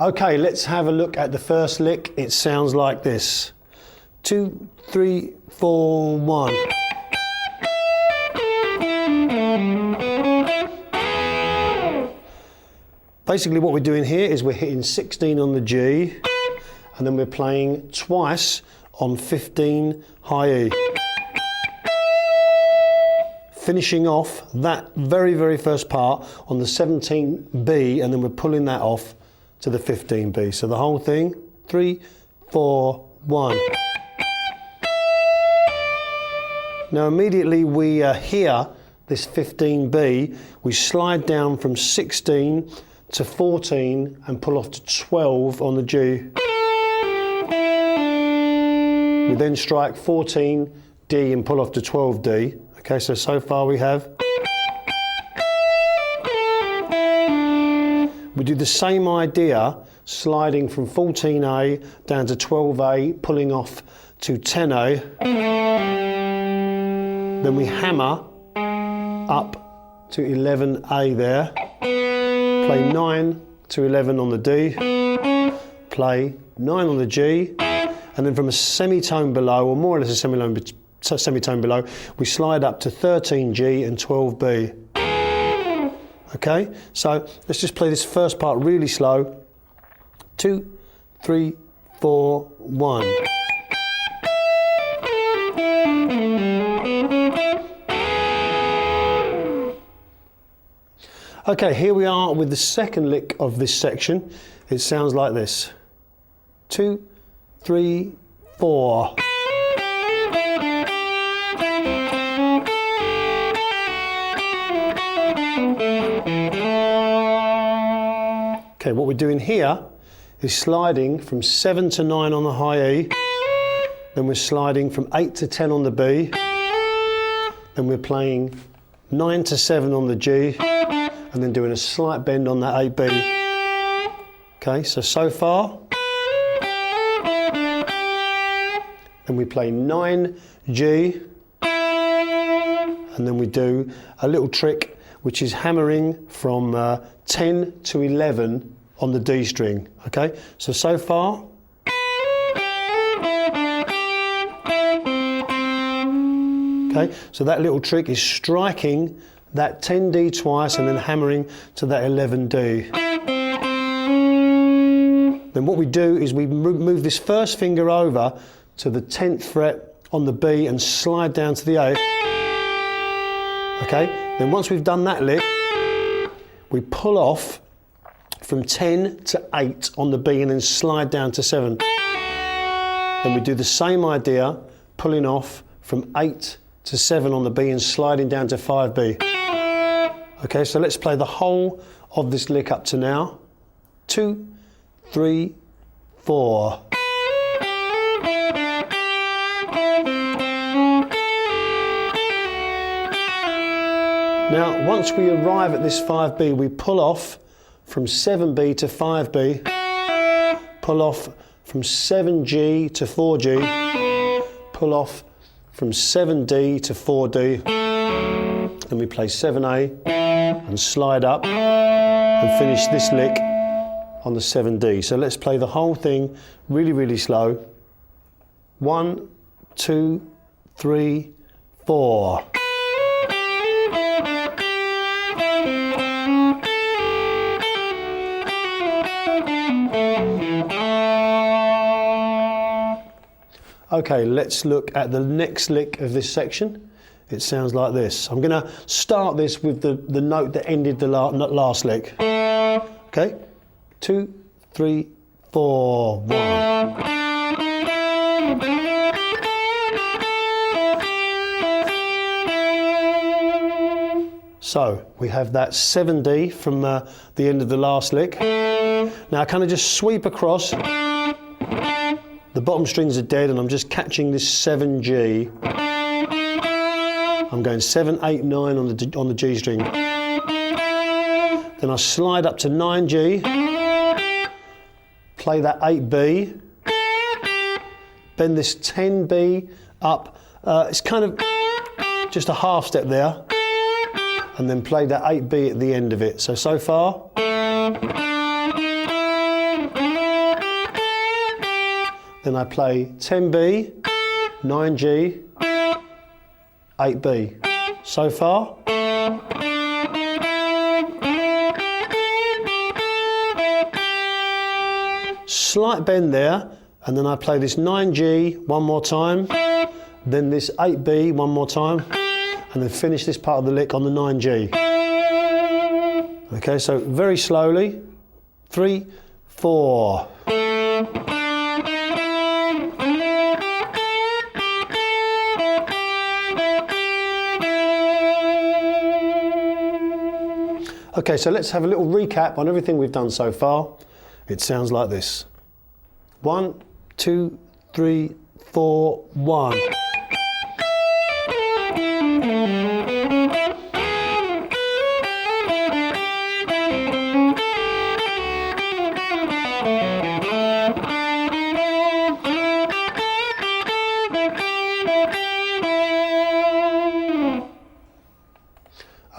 Okay, let's have a look at the first lick. It sounds like this. 2, 3, 4, 1. Basically what we're doing here is we're hitting 16 on the G, and then we're playing twice on 15 high E. Finishing off that very first part on the 17 B, and then we're pulling that off to the 15 B. So the whole thing, 3, 4, 1. Now immediately we hear this 15 B, we slide down from 16 to 14 and pull off to 12 on the G. We then strike 14 D and pull off to 12 D. Okay, so far we have. We do the same idea, sliding from 14A down to 12A, pulling off to 10A. Then we hammer up to 11A there. Play 9 to 11 on the D. Play 9 on the G. And then from a semitone below, or more or less a semitone below, we slide up to 13G and 12B. Okay, so let's just play this first part really slow. 2, 3, 4, 1. Okay, here we are with the second lick of this section. It sounds like this. 2, 3, 4. Okay, what we're doing here is sliding from 7 to 9 on the high E, then we're sliding from 8 to 10 on the B, then we're playing 9 to 7 on the G, and then doing a slight bend on that 8B. Okay, so far. Then we play 9G, and then we do a little trick which is hammering from 10 to 11 on the D string. Okay, so far. Okay, so that little trick is striking that 10D twice and then hammering to that 11D. Then what we do is we move this first finger over to the 10th fret on the B and slide down to the A. Okay, then once we've done that lick, we pull off from 10 to 8 on the B and then slide down to 7. Then we do the same idea, pulling off from 8 to 7 on the B and sliding down to 5B. Okay, so let's play the whole of this lick up to now. 2, 3, 4. Now, once we arrive at this 5B, we pull off from 7B to 5B, pull off from 7G to 4G, pull off from 7D to 4D, then we play 7A and slide up and finish this lick on the 7D. So let's play the whole thing really slow. 1, 2, 3, 4. Okay, let's look at the next lick of this section. It sounds like this. I'm going to start this with the note that ended the last lick. Okay, 2, 3, 4, 1. So we have that 7D from the end of the last lick. Now I kind of just sweep across. The bottom strings are dead and I'm just catching this 7G. I'm going 7, 8, 9 on the G string. Then I slide up to 9G, play that 8B, bend this 10B up. It's kind of just a half step there, and then play that 8B at the end of it. So far. then I play 10B, 9G, 8B. So far. Slight bend there, and then I play this 9G one more time, then this 8B one more time, and then finish this part of the lick on the 9G. Okay, so very slowly. 3, 4. Okay, so let's have a little recap on everything we've done so far. It sounds like this. 1, 2, 3, 4, 1.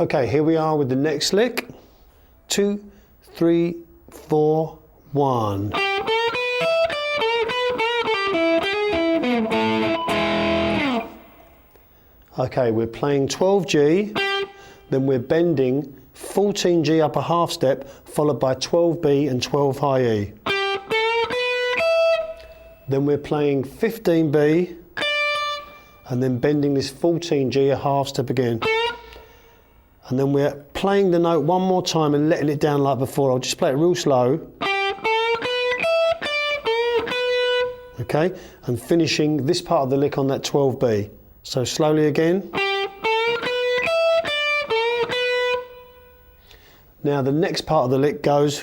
Okay, here we are with the next lick. 2, 3, 4, 1. Okay, we're playing 12G, then we're bending 14G up a half step, followed by 12B and 12 high E. Then we're playing 15B, and then bending this 14G a half step again. And then we're playing the note one more time and letting it down like before. I'll just play it real slow. Okay, and finishing this part of the lick on that 12B. So slowly again. Now the next part of the lick goes.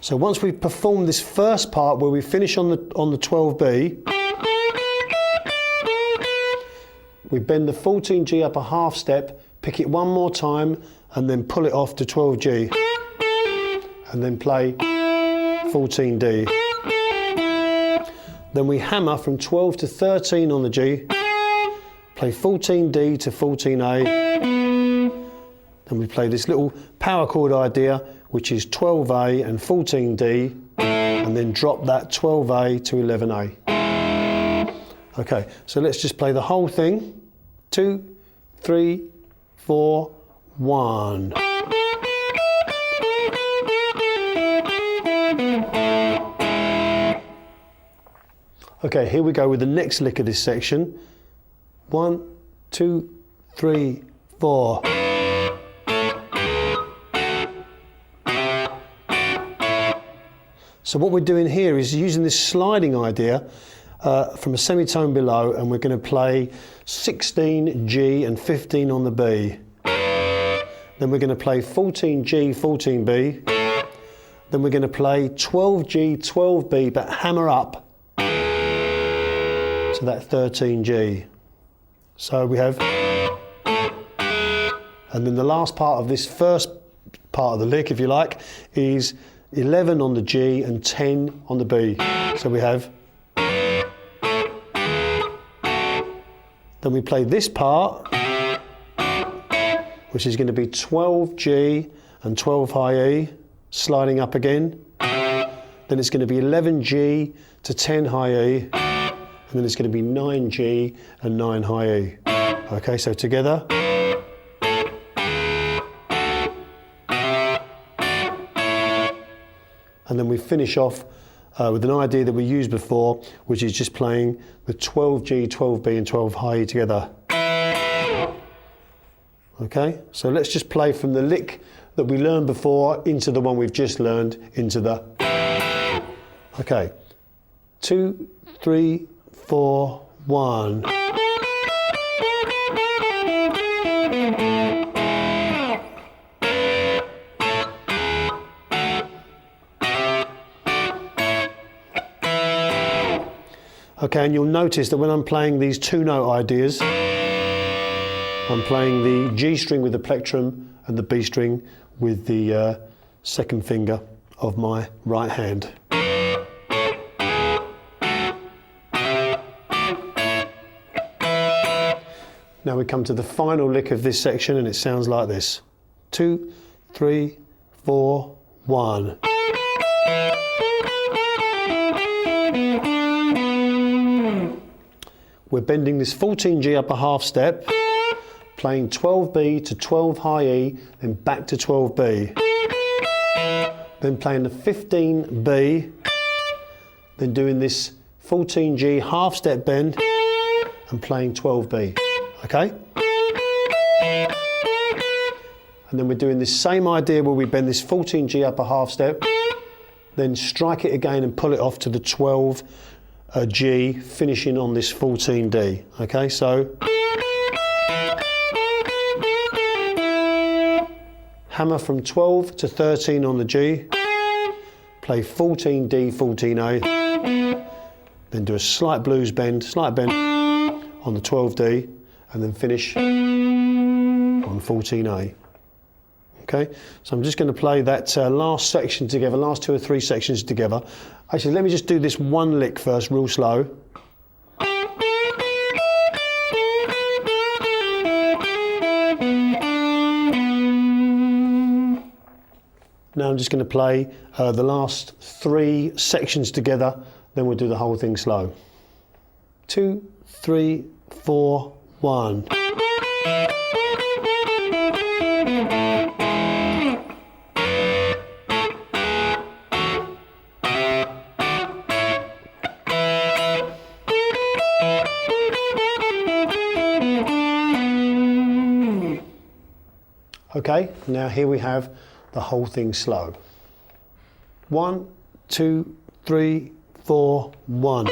So once we've performed this first part where we finish on the 12B, we bend the 14G up a half step, pick it one more time, and then pull it off to 12G. And then play 14D. Then we hammer from 12 to 13 on the G, play 14D to 14A. Then we play this little power chord idea, which is 12A and 14D, and then drop that 12A to 11A. Okay, so let's just play the whole thing. 2, 3, 4, 1. Okay, here we go with the next lick of this section. 1, 2, 3, 4. So what we're doing here is using this sliding idea from a semitone below, and we're going to play 16 G and 15 on the B. Then we're going to play 14 G, 14 B. Then we're going to play 12 G, 12 B, but hammer up to that 13 G. So we have, and then the last part of this first part of the lick, if you like, is 11 on the G and 10 on the B. So we have. Then we play this part, which is going to be 12 G and 12 high E, sliding up again. Then it's going to be 11 G to 10 high E, and then it's going to be 9 G and 9 high E. Okay, so together. And then we finish off with an idea that we used before, which is just playing the 12G, 12B and 12 high E together. Okay, so let's just play from the lick that we learned before into the one we've just learned into the. Okay, 2, 3, 4, 1. Okay, and you'll notice that when I'm playing these two-note ideas, I'm playing the G string with the plectrum and the B string with the second finger of my right hand. Now we come to the final lick of this section, and it sounds like this. 2, 3, 4, 1. we're bending this 14G up a half step, playing 12B to 12 high E, then back to 12B. Then playing the 15B, then doing this 14G half step bend and playing 12B, okay? And then we're doing this same idea where we bend this 14G up a half step, then strike it again and pull it off to the 12G, finishing on this 14D, okay? So, hammer from 12 to 13 on the G, play 14D, 14A, then do a slight blues bend, on the 12D, and then finish on 14A. Okay, so I'm just going to play that last section together, last 2 or 3 sections together. Actually, let me just do this one lick first, real slow. Now I'm just going to play the last 3 sections together, then we'll do the whole thing slow. 2, 3, 4, 1. Okay, now here we have the whole thing slow. 1, 2, 3, 4, 1.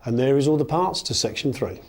And there is all the parts to section 3.